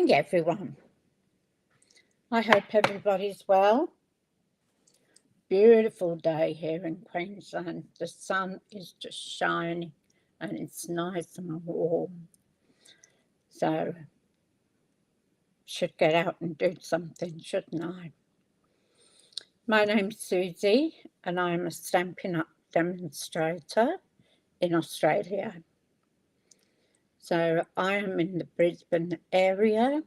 morning, everyone. I hope everybody's well. Beautiful day here in Queensland. The sun is just shining and it's nice and warm. So, should get out and do something, shouldn't I? My name's Suzie and I'm a Stampin' Up demonstrator in Australia. So, I am in the Brisbane area,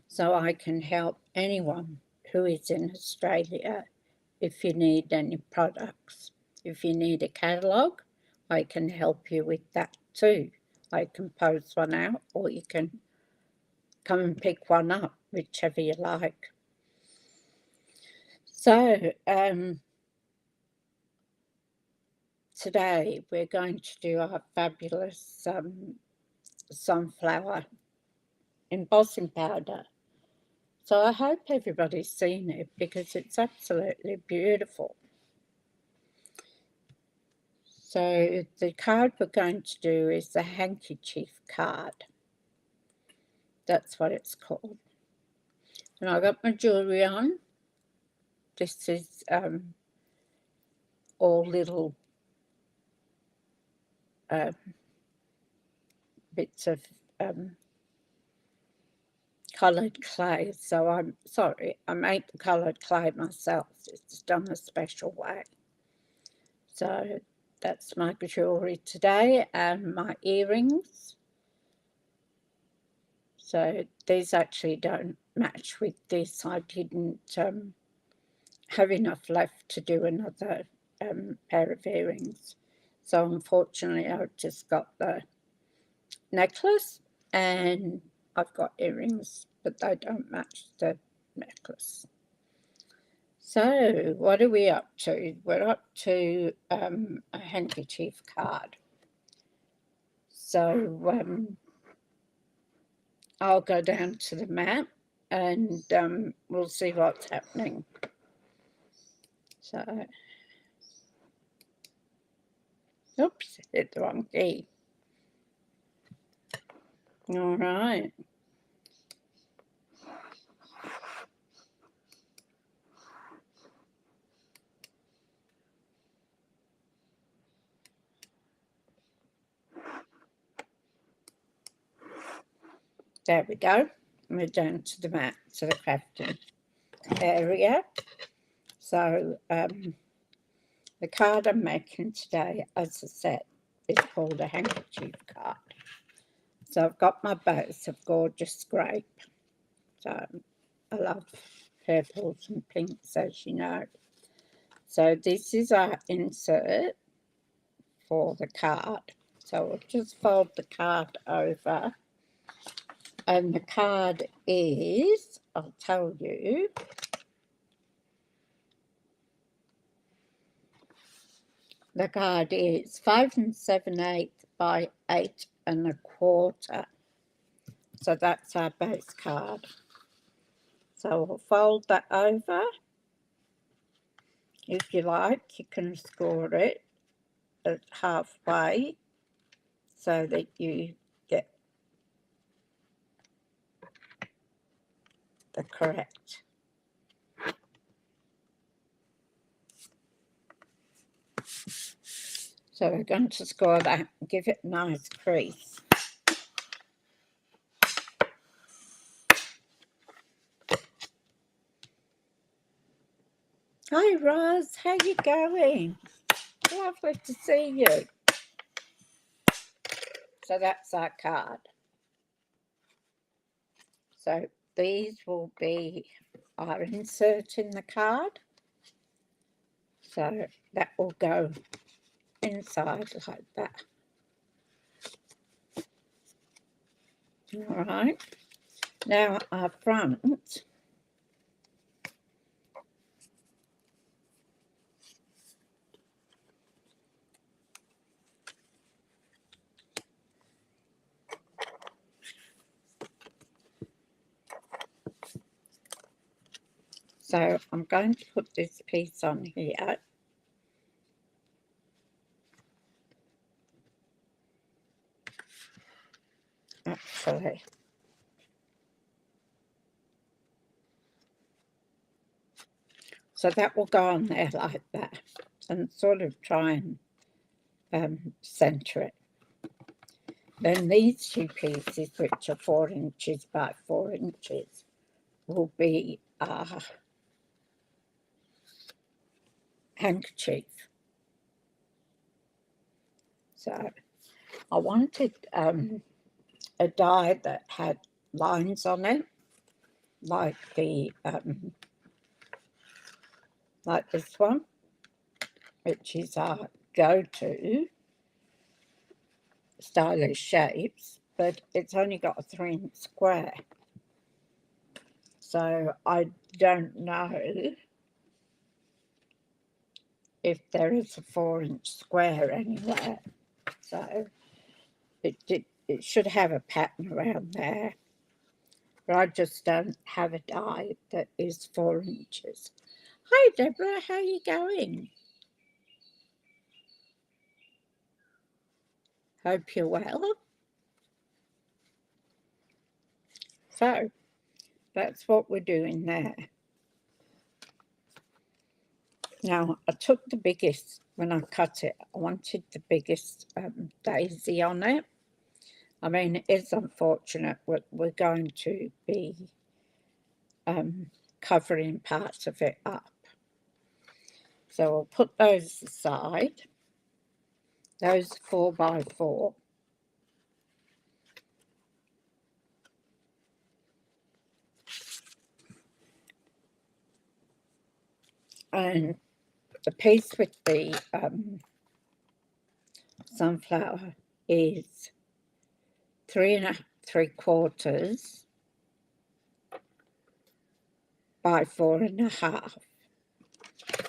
so I can help anyone who is in Australia if you need any products. If you need a catalogue, I can help you with that too. I can post one out or you can come and pick one up, whichever you like. So, today we're going to do our fabulous sunflower embossing powder. So I hope everybody's seen it because it's absolutely beautiful. So the card we're going to do is the handkerchief card. That's what it's called. And I got my jewellery on. This is all little bits of coloured clay. So I'm sorry, I make the coloured clay myself. It's done a special way. So that's my jewellery today and my earrings. So these actually don't match with this. I didn't have enough left to do another pair of earrings. So unfortunately I've just got the necklace and I've got earrings, but they don't match the necklace. So what are we up to? We're up to a handkerchief card. So I'll go down to the map and we'll see what's happening. So, oops, hit the wrong key. All right. There we go. We're down to the map, to the crafting area. So the card I'm making today, as I said, is called a handkerchief card. So I've got my bows of gorgeous grape. So I love purples and pinks, as you know. So this is our insert for the card. So I'll just fold the card over. And the card is, I'll tell you, the card is 5 7/8 by 8 1/4. So that's our base card. So we'll fold that over. If you like, you can score it at halfway so that you get the correct. So we're going to score that and give it a nice crease. Hi Roz, how you going? Lovely to see you. So that's our card. So these will be our insert in the card. So that will go inside like that. All right. Now our front. So I'm going to put this piece on here. Actually, So that will go on there like that and sort of try and centre it. Then these two pieces, which are 4 inches by 4 inches, will be a handkerchief. So I wanted a die that had lines on it, like like this one, which is our go-to stylish shapes, but it's only got a 3-inch square. So I don't know if there is a 4-inch square anywhere. So it should have a pattern around there. But I just don't have a die that is 4 inches. Hi Deborah, how are you going? Hope you're well. So that's what we're doing there. Now I took the biggest, when I cut it, I wanted the biggest daisy on it. I mean, it is unfortunate we're going to be covering parts of it up. So I'll put those aside. Those 4 by 4. And the piece with the sunflower is 3 3/4 by 4 1/2.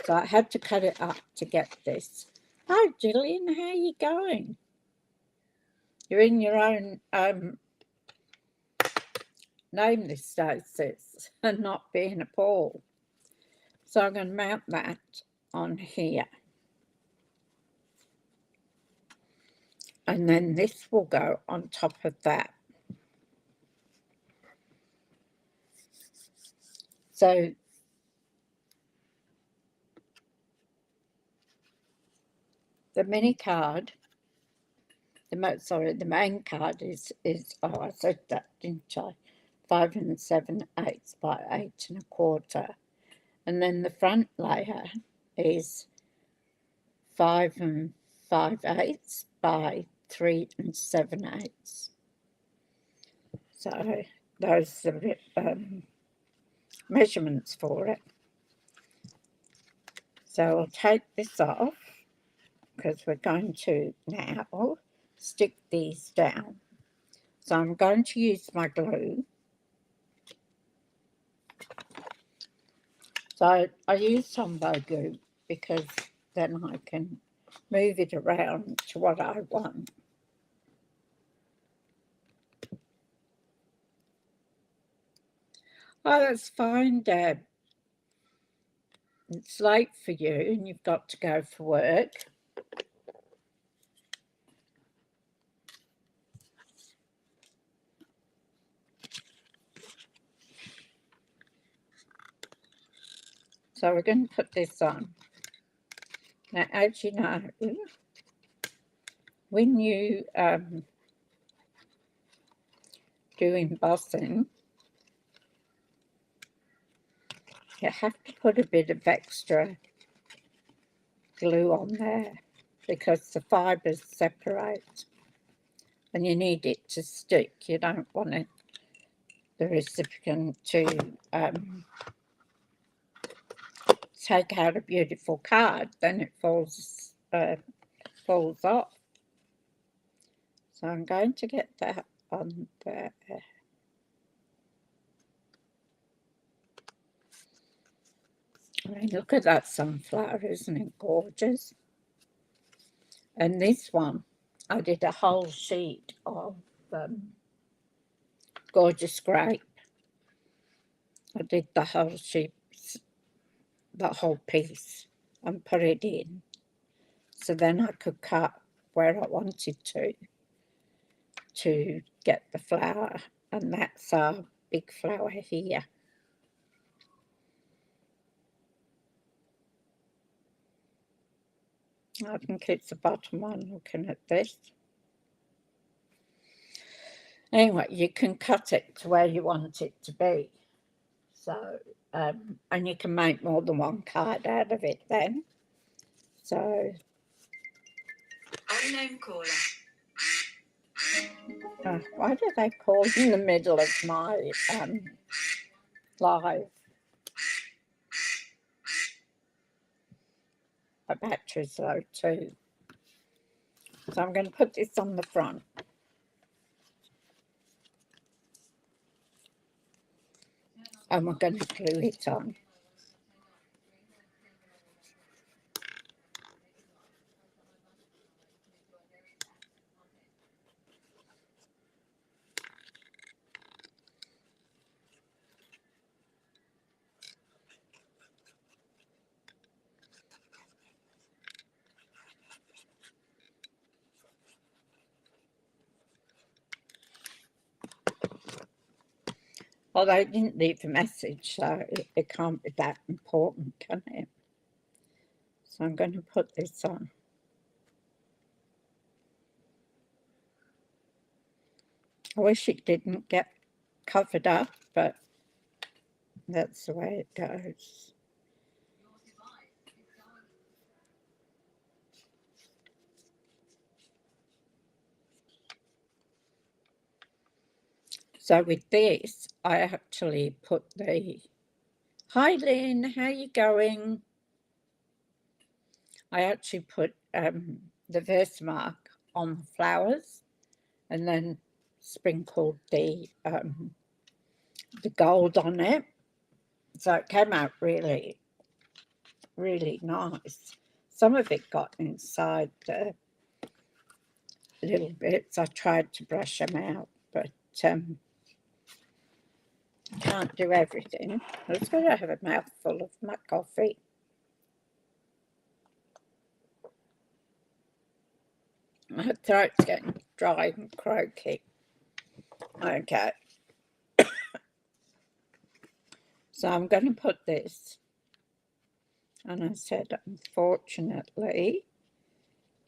So I had to cut it up to get this. Hi Gillian, how are you going? You're in your own name this day, sis, and not being a Paul. So I'm going to mount that on here. And then this will go on top of that. So the mini card, the main card is oh, I said that, didn't I? 5 7/8 by 8 1/4. And then the front layer is 5 5/8 by 3 7/8. So those are the measurements for it. So I'll take this off because we're going to now stick these down. So I'm going to use my glue. So I use Tombow glue because then I can move it around to what I want. Oh, that's fine, Deb. It's late for you and you've got to go for work. So we're going to put this on. Now, as you know, when you do embossing, you have to put a bit of extra glue on there because the fibres separate and you need it to stick. You don't want it, the recipient to take out a beautiful card, then it falls off. So I'm going to get that on there. I mean, look at that sunflower, isn't it gorgeous? And this one, I did a whole sheet of gorgeous grape. I did the whole sheet, the whole piece, and put it in. So then I could cut where I wanted to get the flower. And that's our big flower here. I think it's the bottom one, looking at this. Anyway, you can cut it to where you want it to be. So, and you can make more than one card out of it then. So, unknown caller. Why do they call in the middle of my live? My battery's low too. So I'm going to put this on the front. And we're going to glue it on. Well, they didn't leave a message, so it can't be that important, can it? So I'm going to put this on. I wish it didn't get covered up, but that's the way it goes. So with this, I actually put the, hi Lynn, how you going? I actually put the Versamark on the flowers and then sprinkled the gold on it. So it came out really, really nice. Some of it got inside the little bits. I tried to brush them out, but can't do everything. I was going to have a mouthful of my coffee. My throat's getting dry and croaky. Okay. So I'm going to put this, and I said, unfortunately,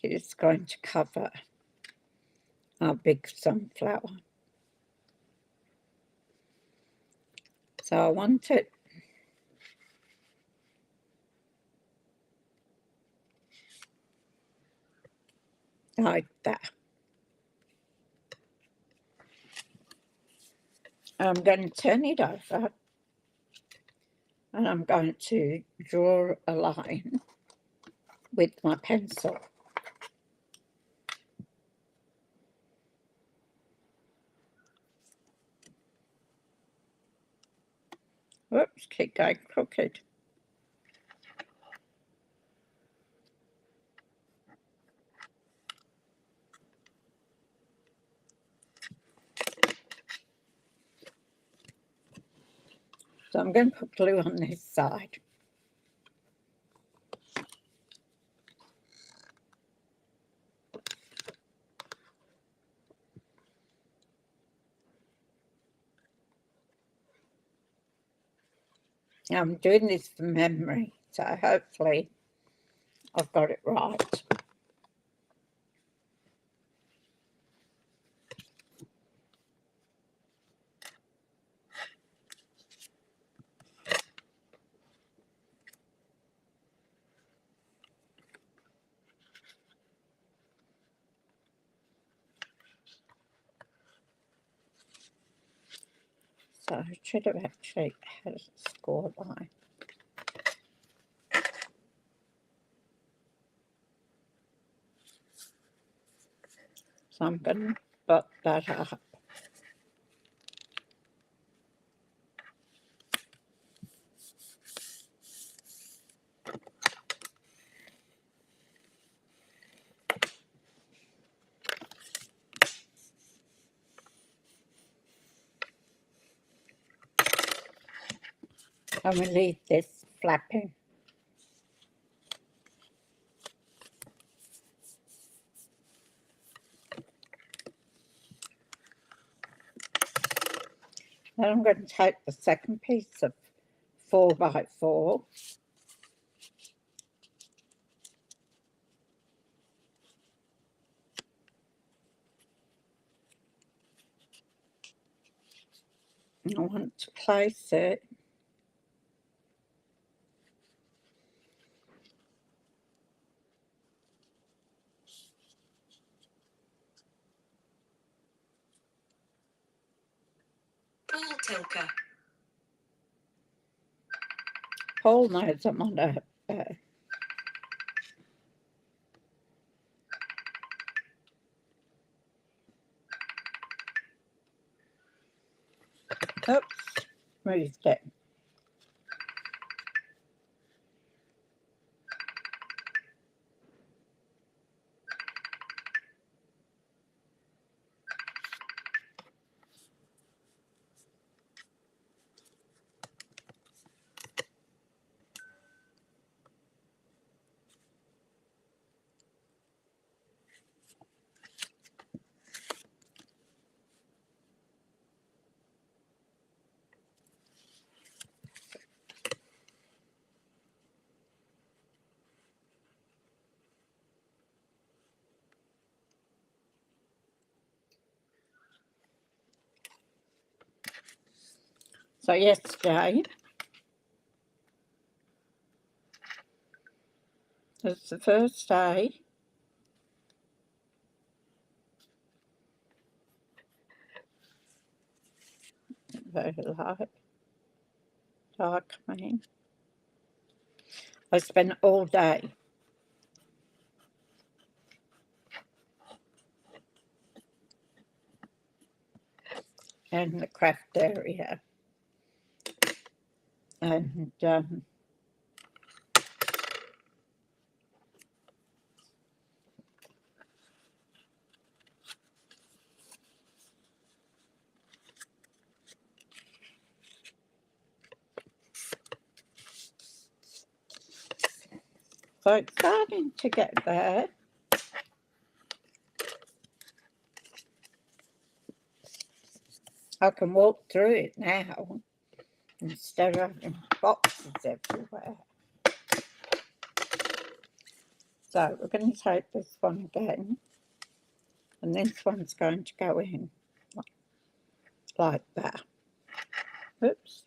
it's going to cover our big sunflower. So I want it like that. I'm going to turn it over, and I'm going to draw a line with my pencil. Whoops, keep going crooked. So I'm going to put glue on this side. I'm doing this from memory, so hopefully I've got it right. So I should have actually had a score line. So I'm going to butt that up. I'm going to leave this flapping. Then I'm going to take the second piece of 4x4. I want to place it Paul Tilker. Paul knows I'm on a oops, moved it. So yesterday was the first day very light, dark, I mean. I spent all day in the craft area, and so it's starting to get there. I can walk through it now instead of having boxes everywhere. So we're going to take this one again, and this one's going to go in like that. Oops.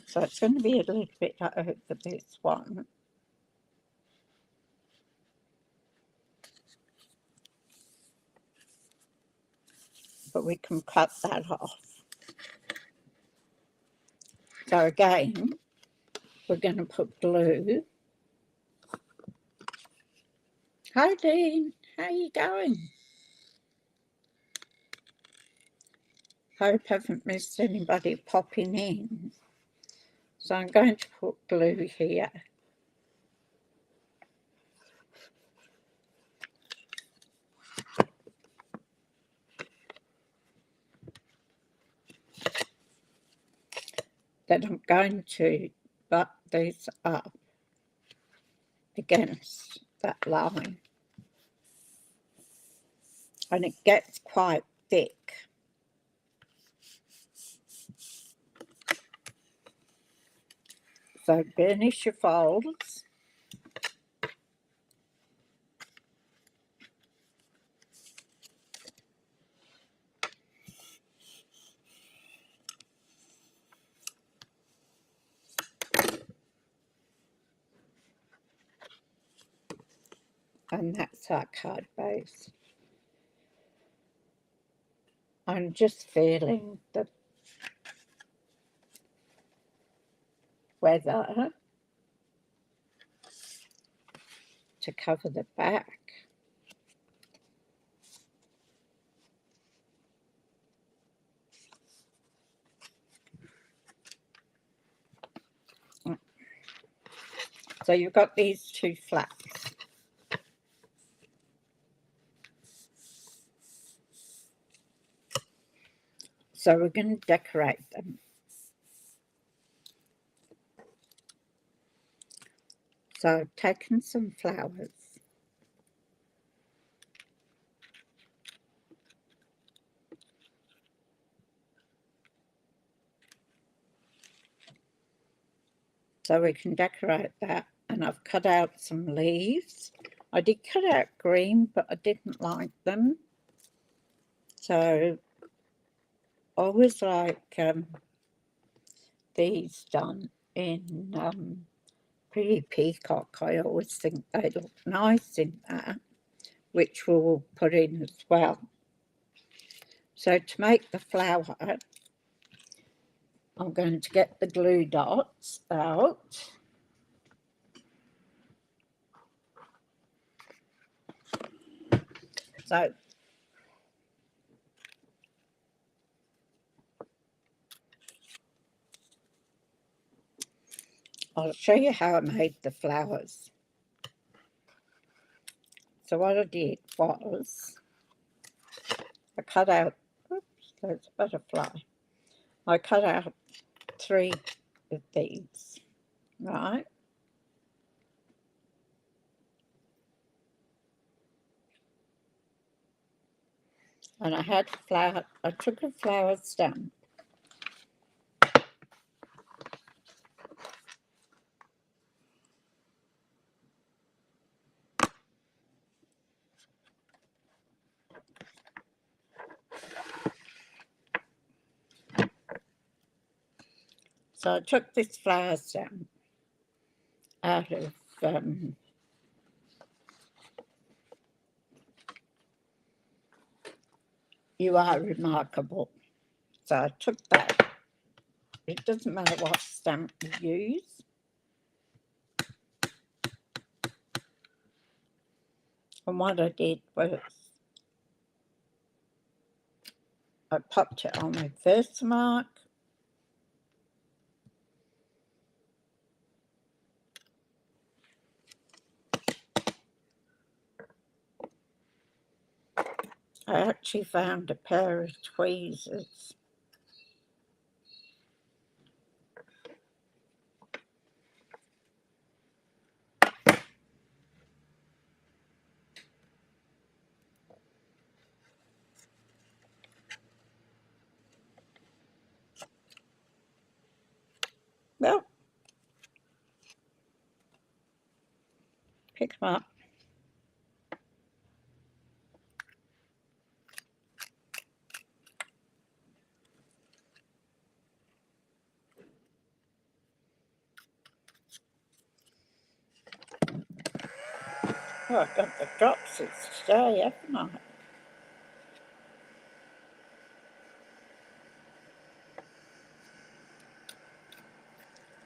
So it's going to be a little bit over this one. But we can cut that off. So again, we're going to put glue. Hi Dean, how you going? Hope I haven't missed anybody popping in. So I'm going to put glue here. Then I'm going to butt these up against that line. And it gets quite thick. So burnish your folds. And that's our card base. I'm just feeling the weather to cover the back. So you've got these two flaps. So we're going to decorate them. So I've taken some flowers. so we can decorate that. And I've cut out some leaves. I did cut out green, but I didn't like them. So I always like these done in Pretty Peacock. I always think they look nice in that, which we'll put in as well. So to make the flower, I'm going to get the glue dots out. So I'll show you how I made the flowers. So what I did was I cut out, oops, there's a butterfly. I cut out 3 of these, right? And I had flower, I took a flower stem. So I took this flower stem out of You Are Remarkable. So I took that. It doesn't matter what stamp you use. And what I did was I popped it on my first mark. I actually found a pair of tweezers. Well, pick them up. Oh, I've got the dropsies today, haven't I?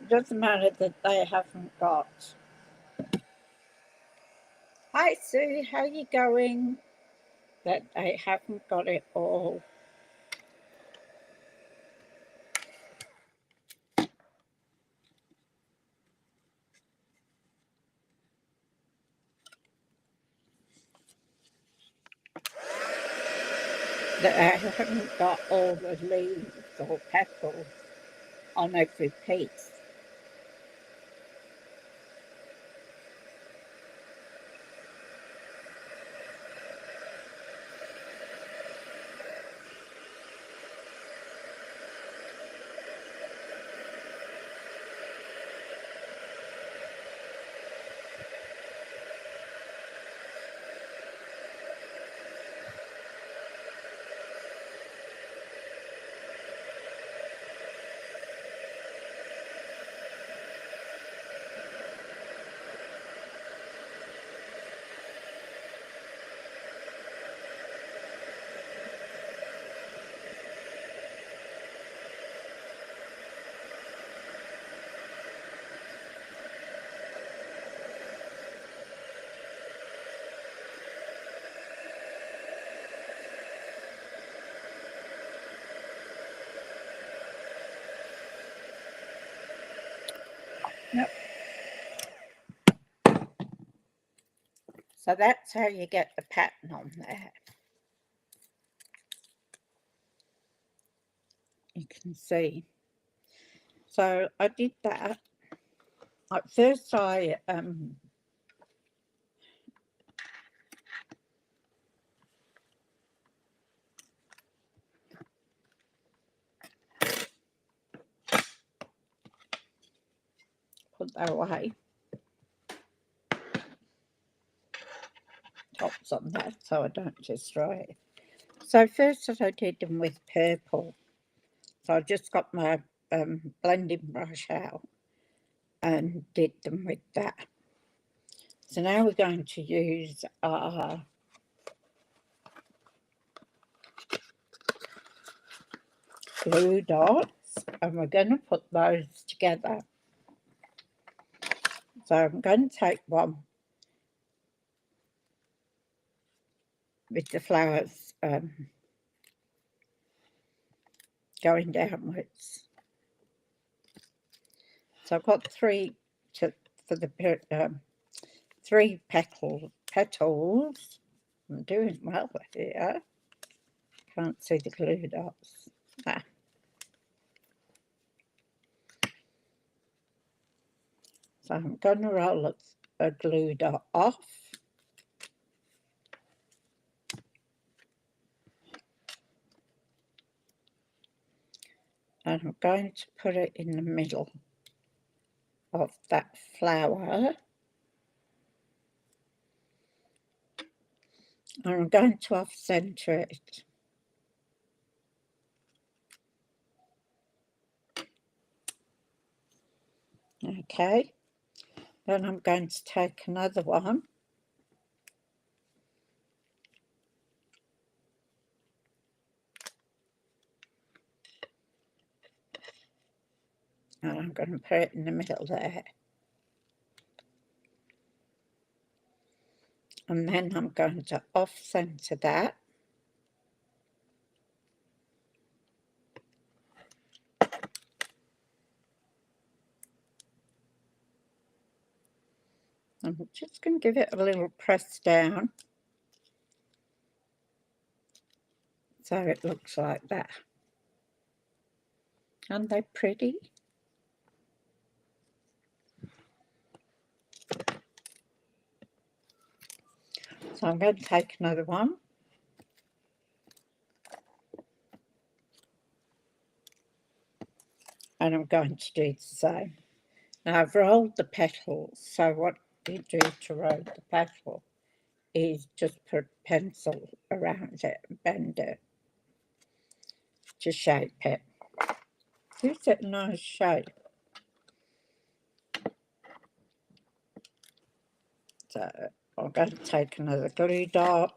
It doesn't matter that they haven't got. Hi Sue, how you going? That they haven't got it all. That I haven't got all the leaves or petals on every piece. Yep. So that's how you get the pattern on there. You can see. So I did that. At first I put that away. Tops on that so I don't destroy it. So first I did them with purple. So I just got my blending brush out and did them with that. So now we're going to use our glue dots and we're going to put those together. So I'm going to take one with the flowers going downwards. So I've got three for the three petals. I'm doing well here. Can't see the glue dots. Ah. So I'm going to roll a glue dot off. And I'm going to put it in the middle of that flower. And I'm going to off-centre it. Okay. Then I'm going to take another one. And I'm going to put it in the middle there. And then I'm going to off-centre that. I'm just going to give it a little press down. So it looks like that. Aren't they pretty? So I'm going to take another one. And I'm going to do the same. Now I've rolled the petals, so what you do to roll the petal is just put a pencil around it and bend it to shape it. Gives it a nice shape. So I'm going to take another glue dot.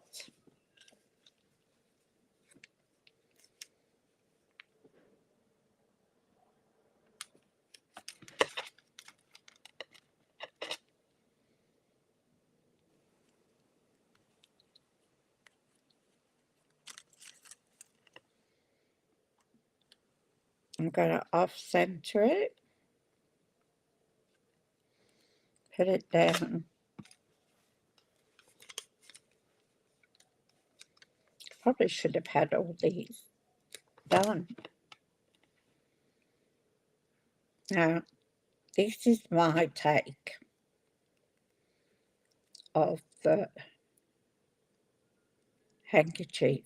I'm going to off-centre it, put it down. Probably should have had all these done. Now, this is my take of the handkerchief.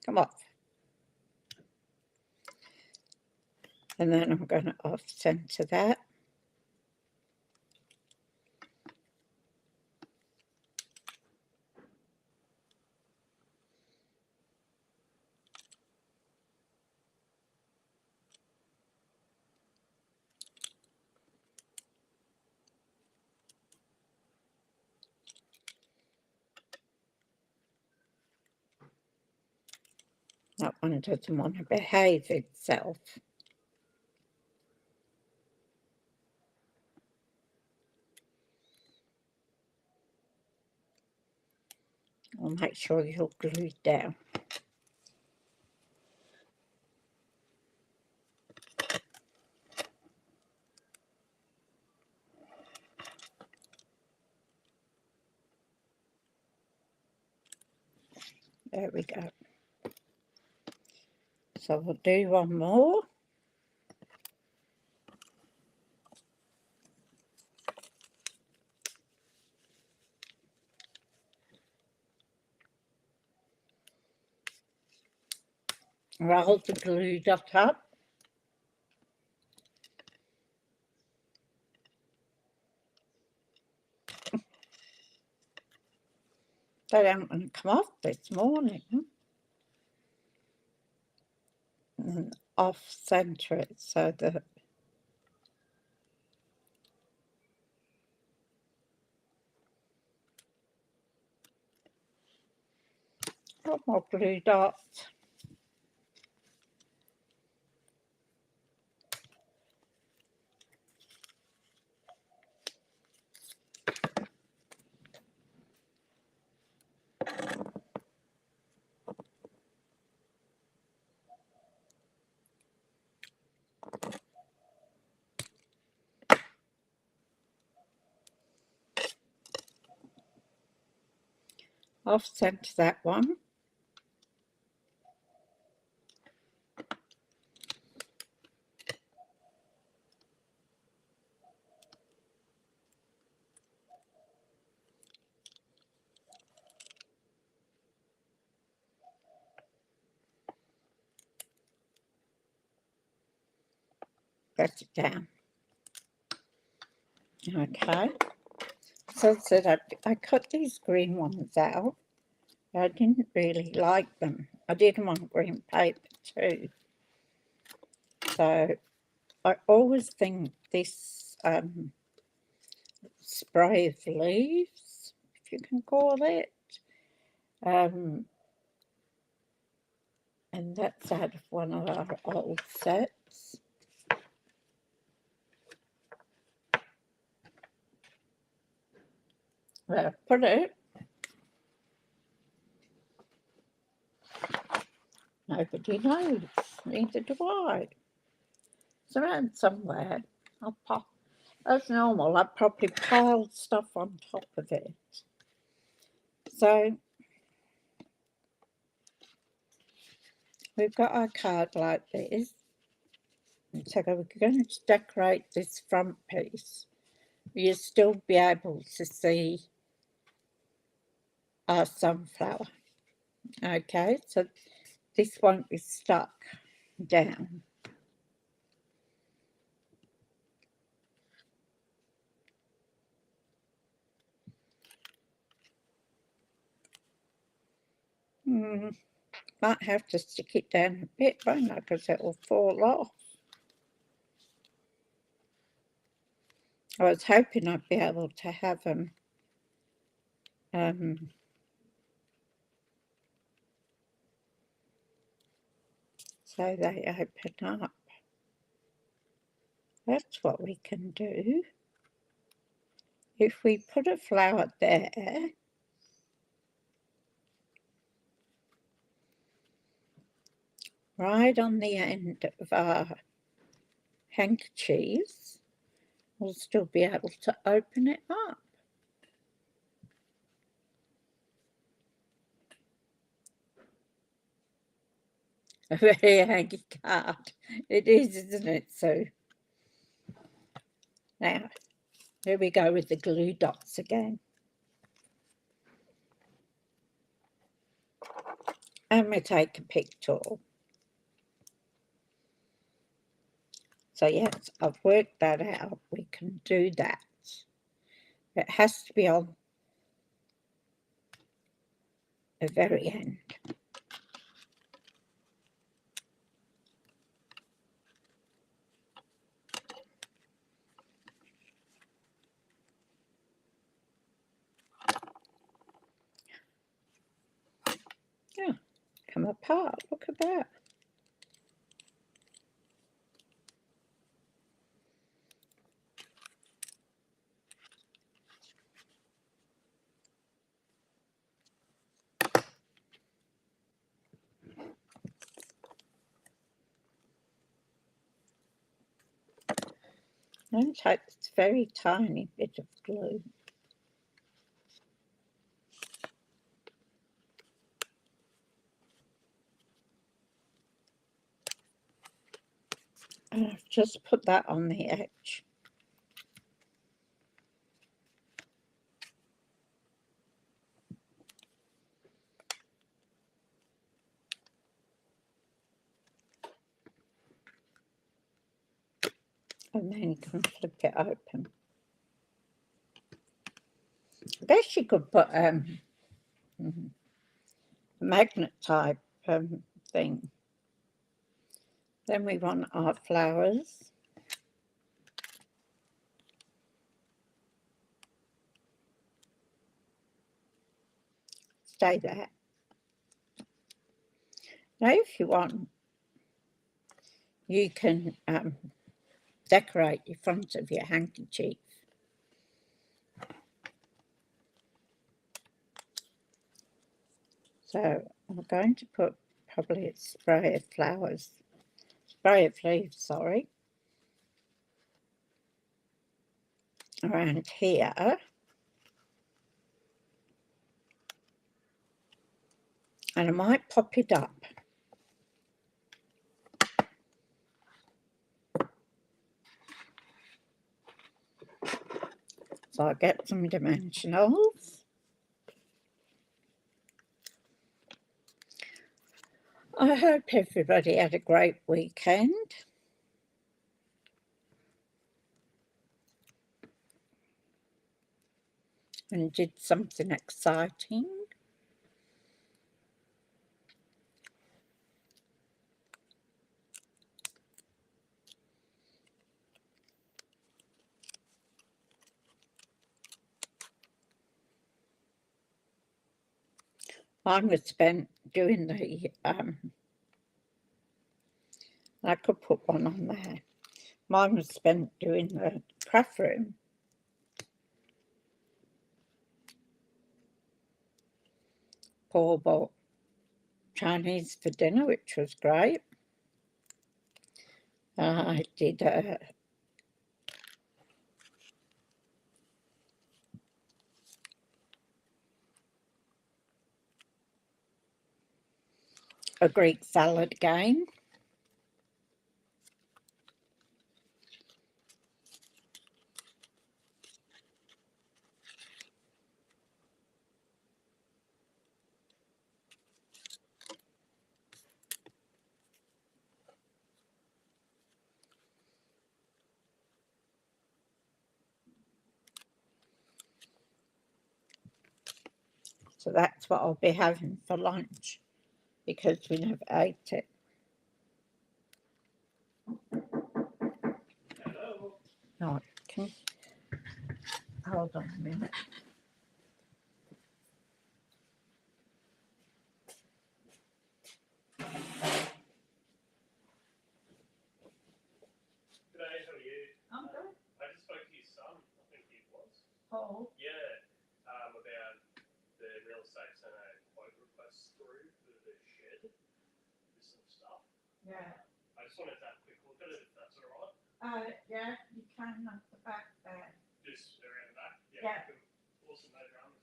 Come off. And then I'm going to off-centre that. That one doesn't want to behave itself. I'll make sure you're glued down. There we go. So we'll do one more. roll the glue dot up. They don't want to come off this morning. And off centre it so that got more blue dots. Off centre that one. Press it down. Okay. So I said I cut these green ones out. I didn't really like them. I didn't want green paper too. So I always think this spray of leaves, if you can call it, and that's out of one of our old sets. Where I put it, nobody knows, neither do I. It's around somewhere. I'll pop. As normal, I probably piled stuff on top of it. So we've got our card like this. And so we're going to decorate this front piece. You'll still be able to see our sunflower. Okay, so this won't be stuck down. Might have to stick it down a bit, won't I? Because it will fall off. I was hoping I'd be able to have them so they open up. That's what we can do. If we put a flower there, right on the end of our handkerchiefs, we'll still be able to open it up. A very handy card. It is, isn't it, Sue? Now, here we go with the glue dots again. And we take a pick tool. So yes, I've worked that out. We can do that. It has to be on the very end. Yeah, come apart. Look at that. And take this very tiny bit of glue. And I've just put that on the edge. and then you can flip it open. I guess you could put a magnet type thing. Then we want our flowers. Stay there. Now if you want, you can decorate the front of your handkerchief. So I'm going to put probably a spray of leaves, sorry, around here. And I might pop it up. So I'll get some dimensionals. I hope everybody had a great weekend. And did something exciting. Mine was spent doing the, I could put one on there. Mine was spent doing the craft room. Paul bought Chinese for dinner, which was great. I did a Greek salad again. So that's what I'll be having for lunch because we never ate it. Hello. No, hold on a minute. G'day, how are you? I'm good. I just spoke to your son, I think he was. Paul. Yeah, about the real estate centre quote request through for the shed, with some stuff. Yeah. I just wanted to have a quick look at it, if that's all right. Yeah, you can at the back there. Just around the back? Yeah. Cool. Awesome, no dramas.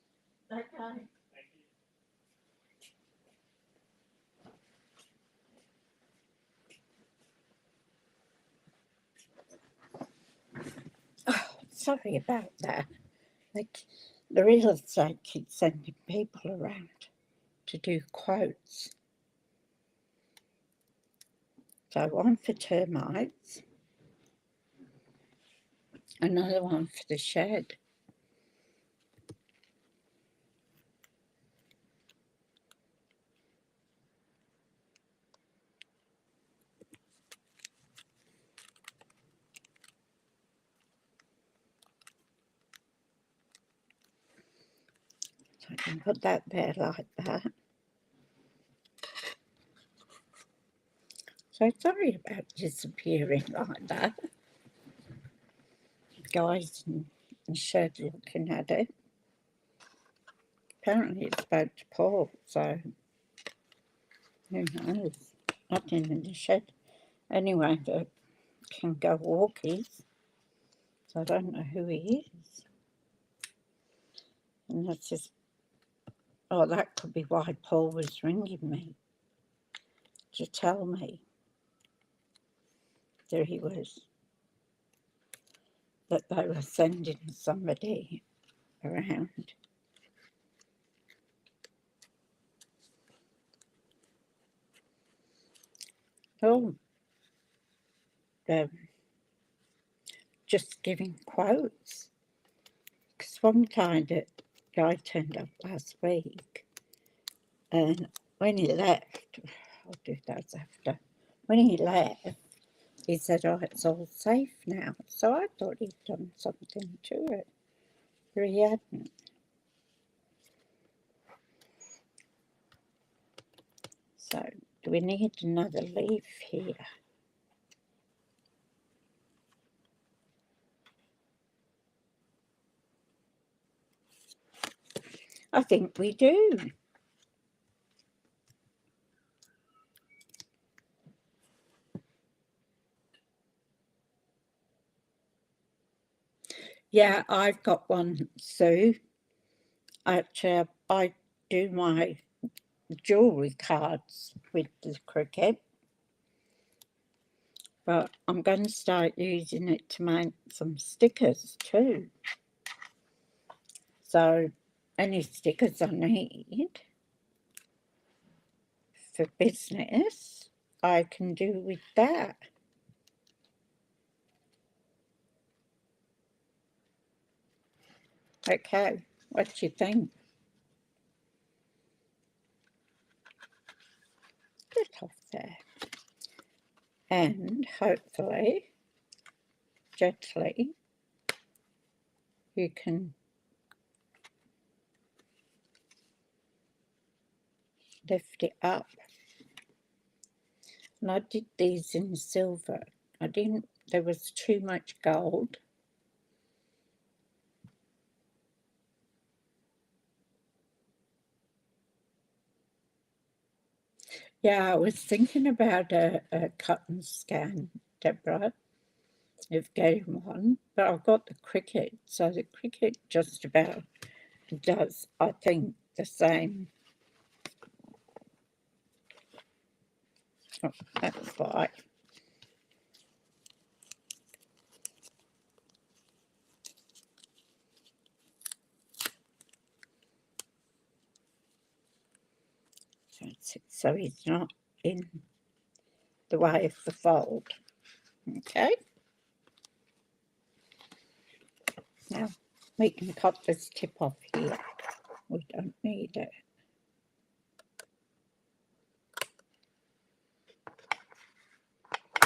Okay. Thank you. Sorry about that. Like, the real estate keeps sending people around to do quotes. So one for termites, another one for the shed. So I can put that there like that. So sorry about disappearing like that. Guys in the shed looking at it. Apparently it's spoke to Paul, so who knows? Nothing in the shed. Anyway, they can go walkies. So I don't know who he is. And that's just, oh, that could be why Paul was ringing me to tell me that he was, that they were sending somebody around. Oh, just giving quotes. Because one guy turned up last week, and when he left, I'll do those after. When he left, he said, "Oh, it's all safe now." So I thought he'd done something to it, but he hadn't. So, do we need another leaf here? I think we do. Yeah, I've got one, Sue. Actually, I do my jewellery cards with the Cricut, but I'm going to start using it to make some stickers too. So any stickers I need for business, I can do with that. Okay, what do you think? Get off there. And hopefully, gently, you can lift it up. And I did these in silver. There was too much gold. Yeah, I was thinking about a cut and scan, Deborah, of getting one, but I've got the Cricut, so the Cricut just about does, I think, the same. Oh, that's why. So he's not in the way of the fold. Okay. Now we can cut this tip off here. We don't need it.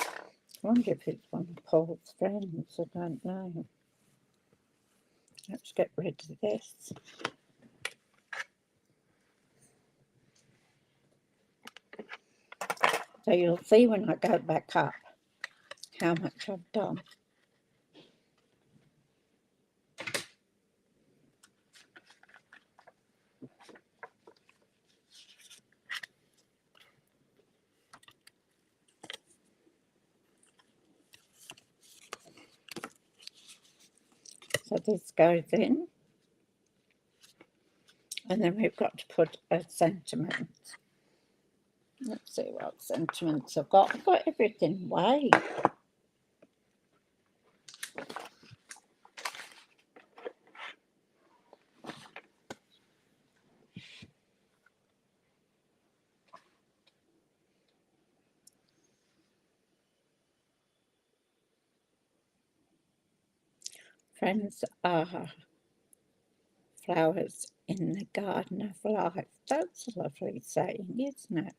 I wonder if it's one of Paul's friends. I don't know. Let's get rid of this. So you'll see when I go back up how much I've done. So this goes in, and then we've got to put a sentiment. Let's see what sentiments I've got. I've got everything weighed. Friends are flowers in the garden of life. That's a lovely saying, isn't it?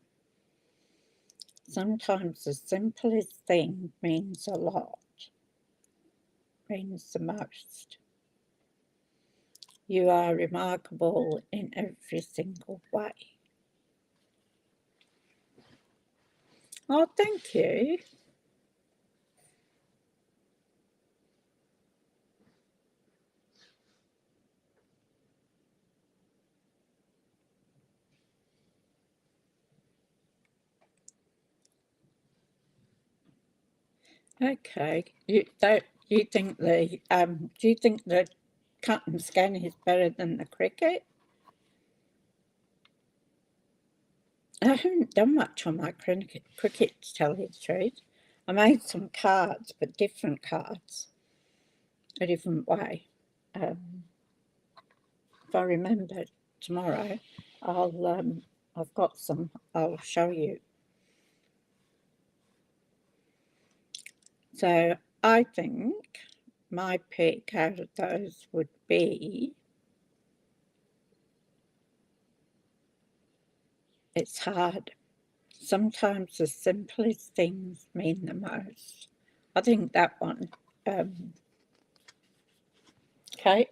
Sometimes the simplest thing means a lot, means the most. You are remarkable in every single way. Oh, thank you. Okay. Do you think the cut and scan is better than the Cricut? I haven't done much on my Cricut, to tell you the truth. I made some cards, but different cards, a different way. If I remember tomorrow, I've got some. I'll show you. So I think my pick out of those would be, it's hard. Sometimes the simplest things mean the most. I think that one, okay,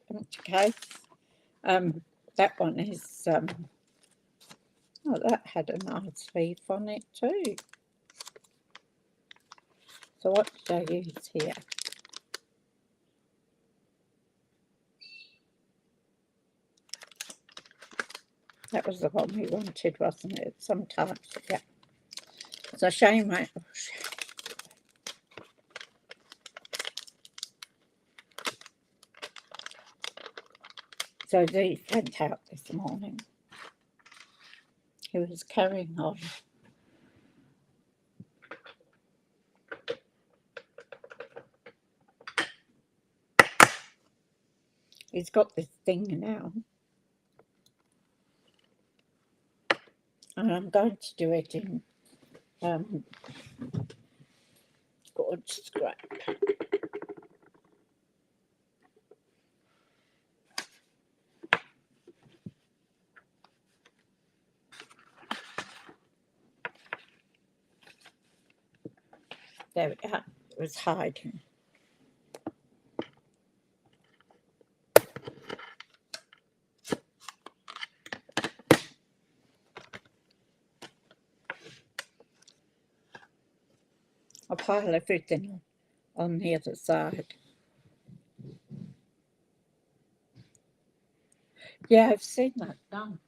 that one is, oh, that had a nice leaf on it too. So what did I use here? That was the one we wanted, wasn't it? Sometimes, yeah. It's a shame, right? Oh, shame. So Dee went out this morning. He was carrying on. He's got this thing now. And I'm going to do it in good scrap. There we go. It was hiding. I'll pile everything on the other side. Yeah, I've seen that done.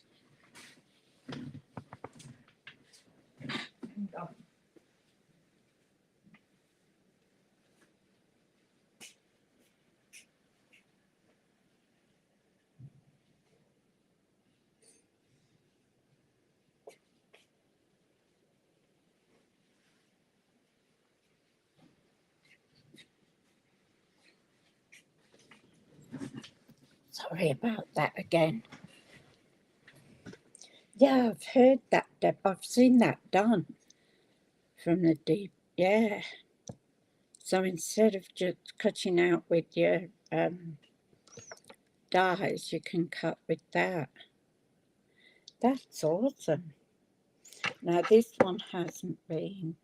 Sorry about that again. Yeah, I've heard that, Deb. I've seen that done from the deep. Yeah. So instead of just cutting out with your dies, you can cut with that. That's awesome. Now this one hasn't been.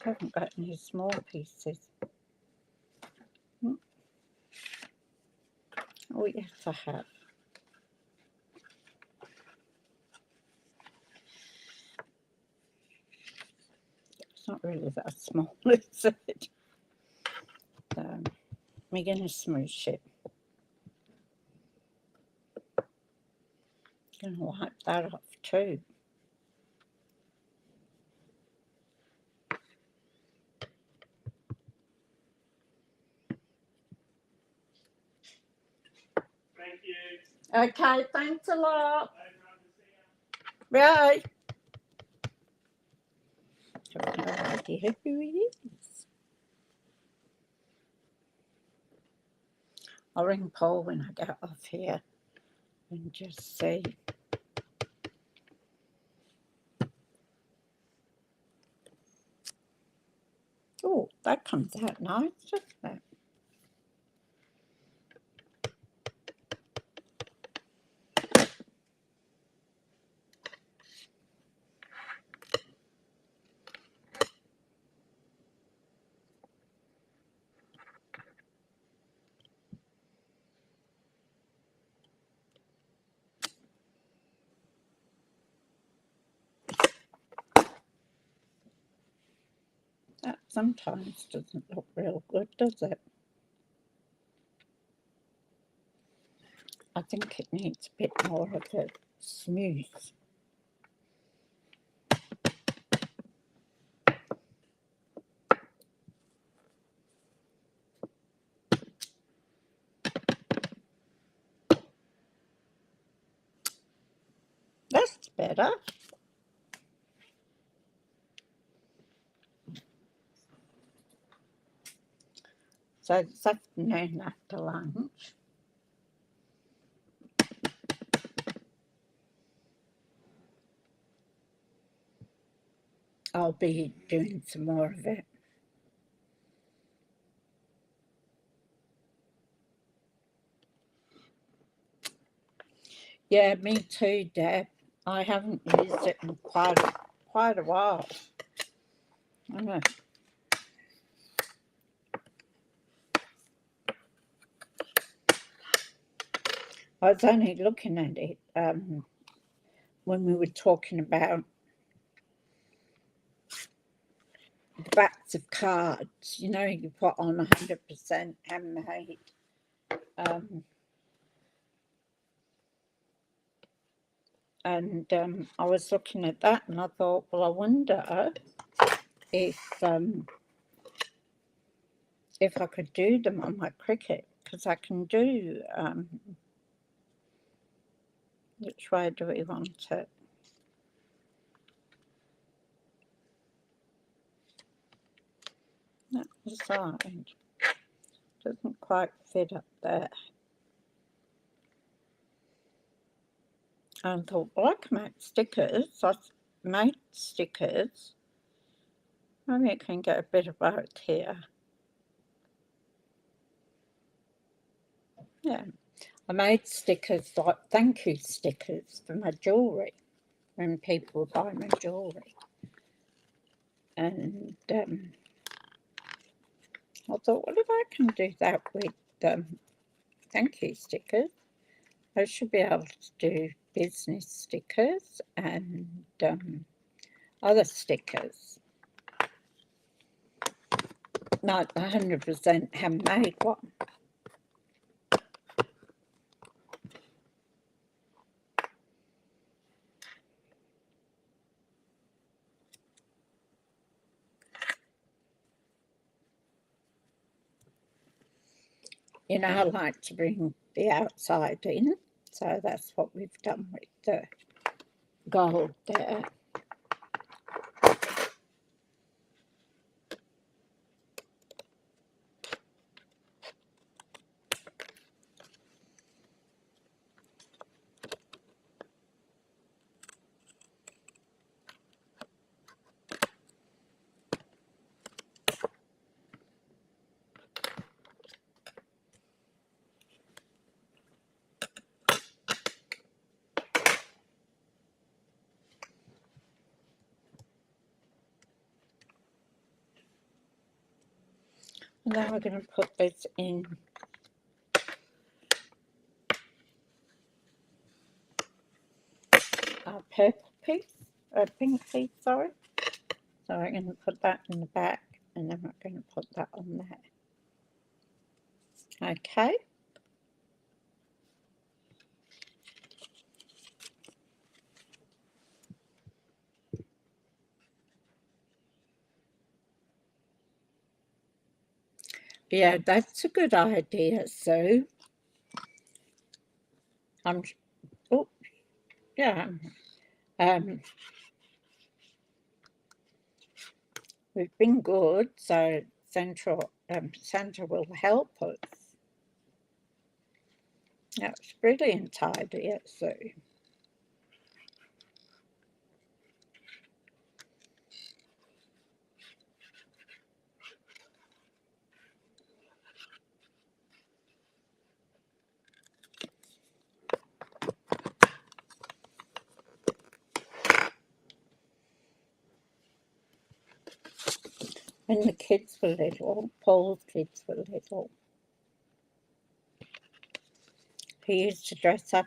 I haven't got any small pieces. Oh yes, I have. It's not really that small, is it? We're going to smoosh it. Going to wipe that off too. Thank you. Okay, thanks a lot. Bye, everyone. Right. I have no idea who he is. I'll ring Paul when I get off here and just see. Oh, that comes out nice, doesn't it? That sometimes doesn't look real good, does it? I think it needs a bit more of a smooth. That's better. So this afternoon after lunch, I'll be doing some more of it. Yeah, me too, Deb. I haven't used it in quite a while. I know. I was only looking at it when we were talking about the backs of cards. You know, you put on 100% handmade. And I was looking at that and I thought, well, I wonder if I could do them on my Cricut, because I can do, which way do we want it? That side doesn't quite fit up there. And I thought, well, I can make stickers. I made stickers. Maybe I can get a bit of both here. Yeah, I made stickers, like thank you stickers for my jewellery, when people buy my jewellery. And I thought, well, if I can do that with thank you stickers, I should be able to do business stickers and other stickers, like the 100% handmade one. You know, I like to bring the outside in, so that's what we've done with the gold there. And then we're going to put this in our purple piece, or pink piece, sorry. So we're going to put that in the back, and then we're going to put that on there. Okay. Yeah, that's a good idea, Sue. Oh, yeah. We've been good, so Sandra will help us. That's brilliant idea, Sue. When the kids were little, Paul's kids were little, he used to dress up.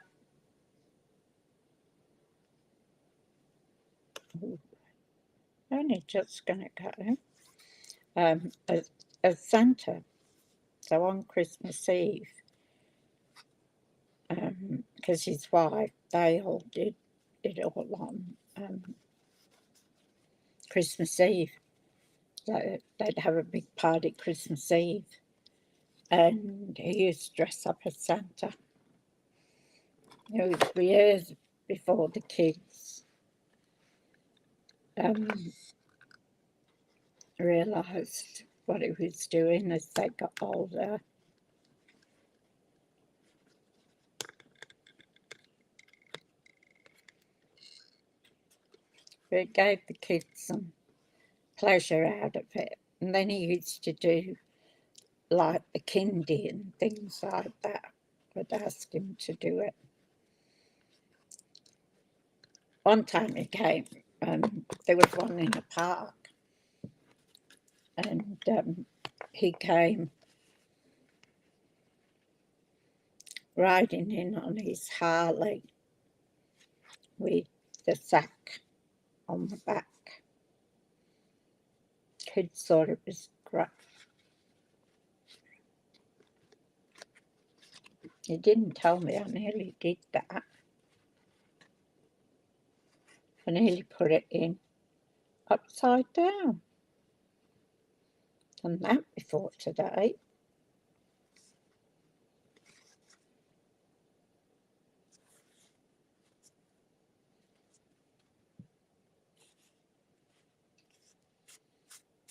Only just going to go as Santa. So on Christmas Eve, because his wife, they all did it all on Christmas Eve. So they'd have a big party Christmas Eve, and he used to dress up as Santa. It was years before the kids realised what he was doing as they got older. But it gave the kids some pleasure out of it. And then he used to do like the kindy and things like that. I'd ask him to do it. One time he came, there was one in a park, and he came riding in on his Harley with the sack on the back. Kids thought it was great. He didn't tell me I nearly did that. I nearly put it in upside down. Done that before today.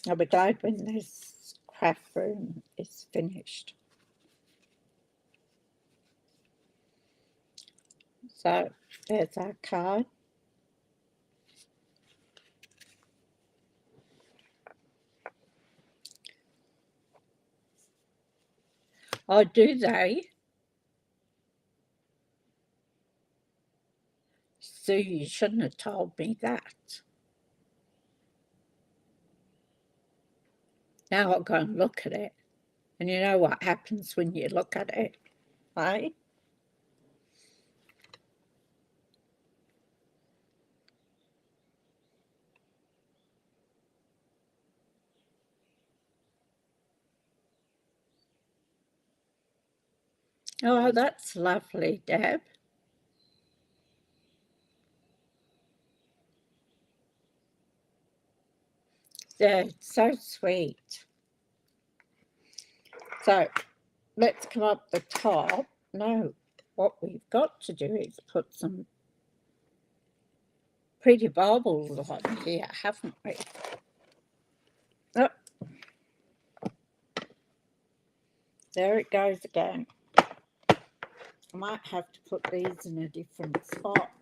I'll be glad when this craft room is finished. So there's our card. Oh, do they? Sue, you shouldn't have told me that. Now I'll go and look at it. And you know what happens when you look at it, eh? Oh, that's lovely, Deb. Yeah, it's so sweet. So let's come up the top. No, what we've got to do is put some pretty baubles on here, haven't we? Oh, there it goes again. I might have to put these in a different spot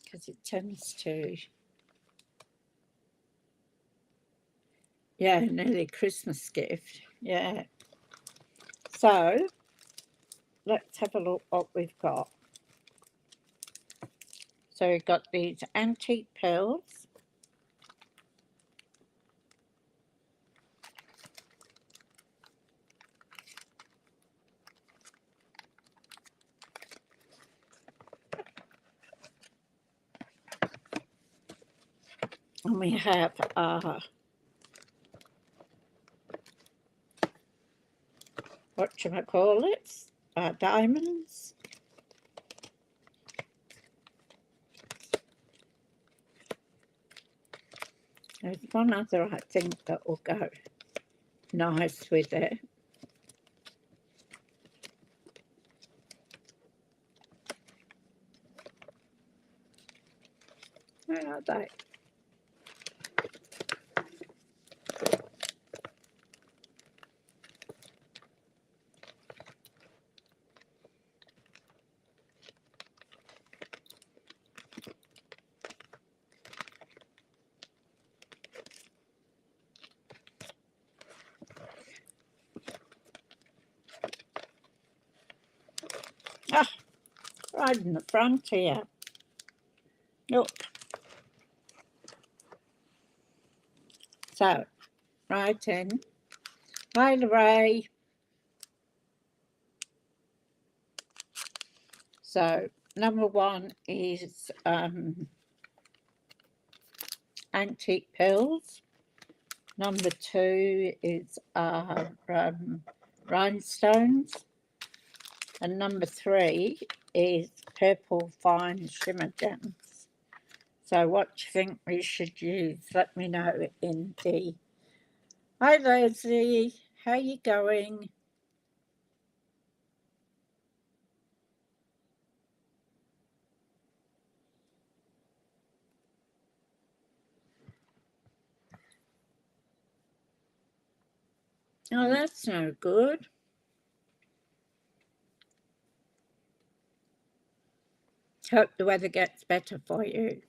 because it tends to, yeah, nearly Christmas gift. Yeah. So let's have a look what we've got. So we've got these antique pearls. And we have whatchamacallit, diamonds. There's one other I think that will go nice with it. Where are they? Ah, right in the front here. Look. So, right in. Hi, Lorraine. So, number one is antique pearls. Number two is rhinestones. And number three is purple fine shimmer gems. So what do you think we should use? Let me know in the... Hi, Leslie. How you going? Oh, that's no good. Hope the weather gets better for you.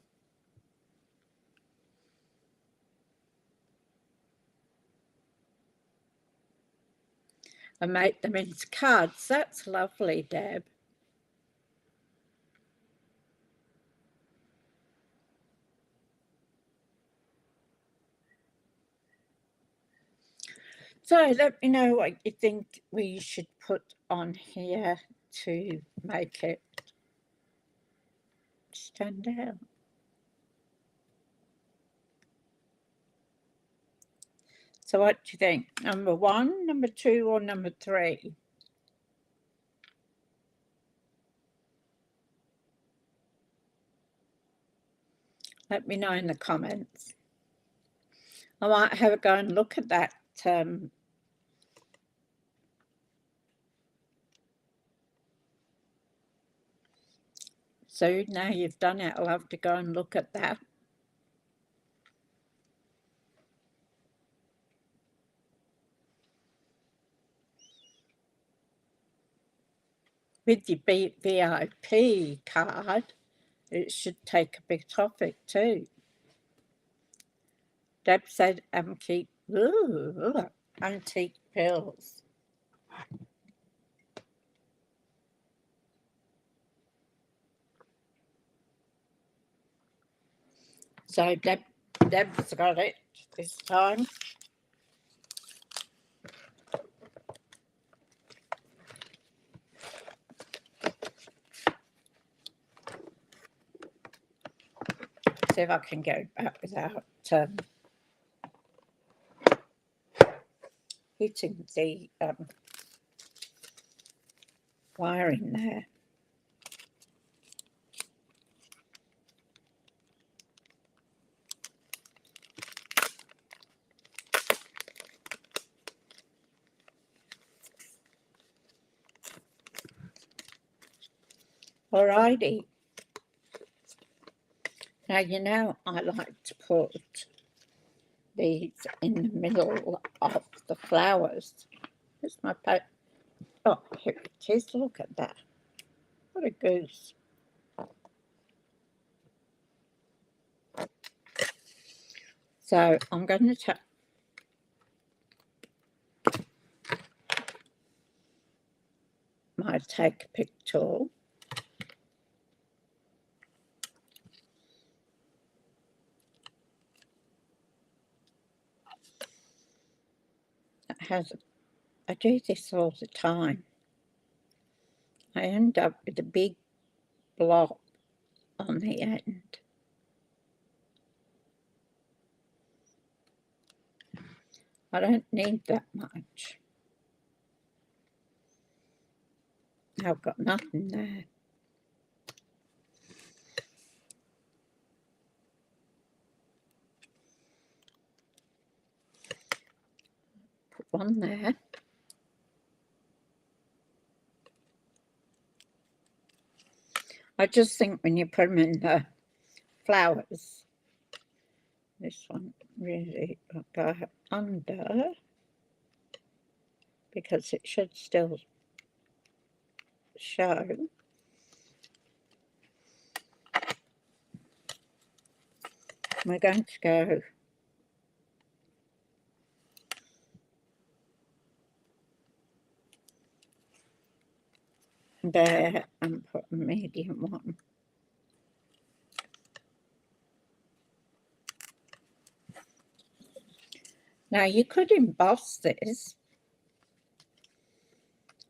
and make them into cards. That's lovely, Deb. So let me know what you think we should put on here to make it stand out. So what do you think? Number 1, number 2, or number 3? Let me know in the comments. I might have a go and look at that. So now you've done it, I'll have to go and look at that. With your VIP card, it should take a bit off it too. Deb said antique pills. So Deb's got it this time. See if I can get it back without hitting the wiring there. Alrighty. Now you know I like to put these in the middle of the flowers. Here's my paper. Oh, here it is. Look at that. What a goose. So I'm going to take my take a pick tool. I do this all the time. I end up with a big blob on the end. I don't need that much. I've got nothing there. Put one there. I just think when you put them in the flowers, this one really will go under because it should still show. We're going to go there and put a medium one. Now you could emboss this,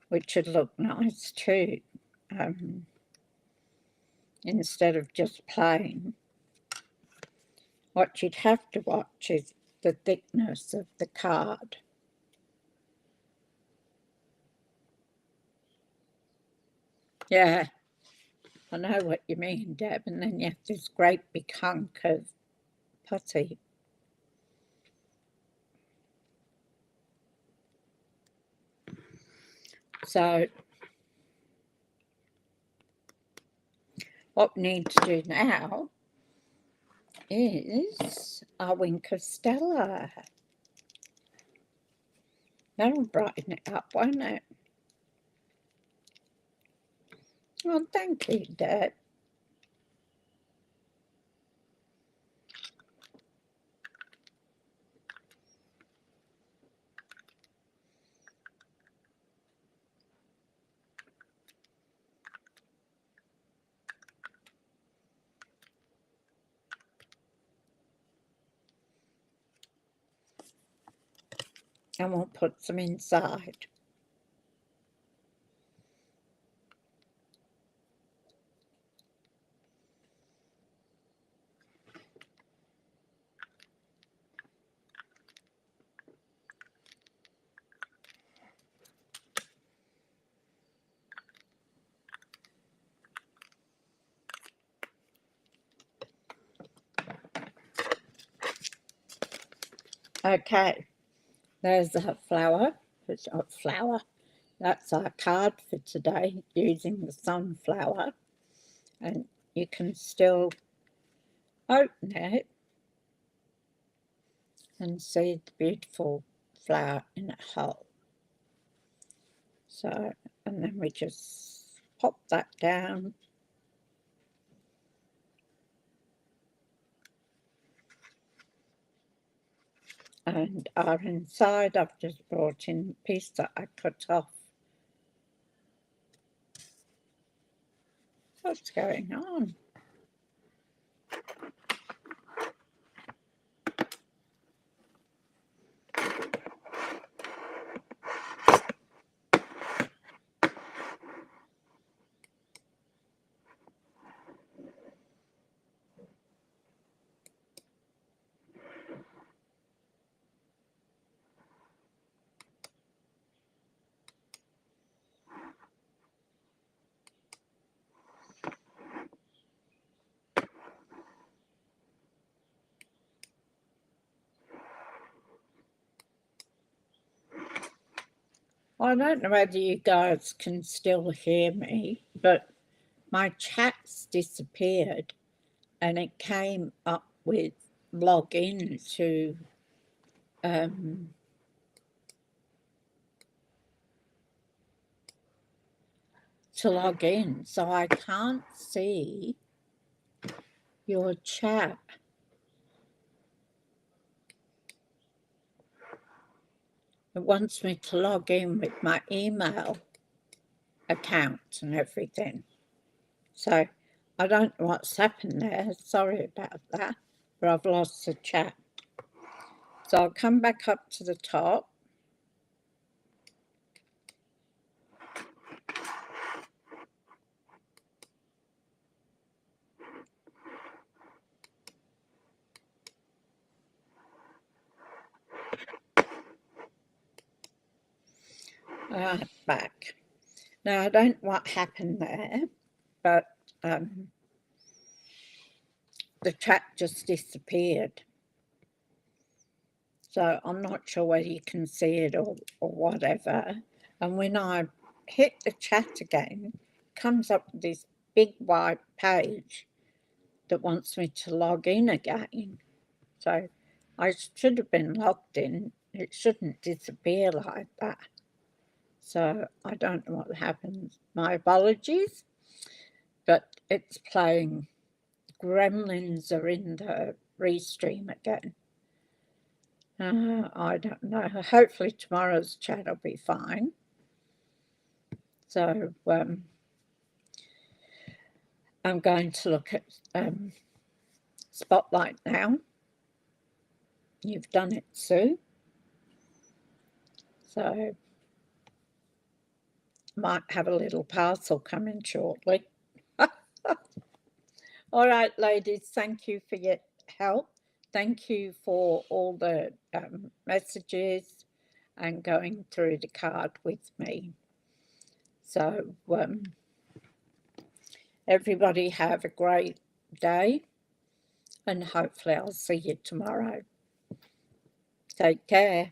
which would look nice too, instead of just plain. What you'd have to watch is the thickness of the card. Yeah, I know what you mean, Deb, and then you have this great big hunk of putty. So what we need to do now is our wink of Stella. That'll brighten it up, won't it? Oh, thank you, Deb. and we'll put some inside. Okay, there's a flower. It's not flower. That's our card for today, using the sunflower. And you can still open it and see the beautiful flower in a hole. So, and then we just pop that down. And our inside, I've just brought in the piece that I cut off. What's going on? Well, I don't know whether you guys can still hear me, but my chat's disappeared and it came up with log in to log in, so I can't see your chat. It wants me to log in with my email account and everything. So I don't know what's happened there. Sorry about that, but I've lost the chat. So I'll come back up to the top. Back. Now, I don't know what happened there, but the chat just disappeared. So I'm not sure whether you can see it or whatever. And when I hit the chat again, it comes up with this big white page that wants me to log in again. So I should have been logged in. It shouldn't disappear like that. So I don't know what happened. My apologies, but it's playing. Gremlins are in the restream again. I don't know. Hopefully tomorrow's chat will be fine. So I'm going to look at Spotlight now. You've done it, Sue. So might have a little parcel coming shortly. All right, ladies, thank you for your help. Thank you for all the messages and going through the card with me. So everybody have a great day, and hopefully I'll see you tomorrow. Take care.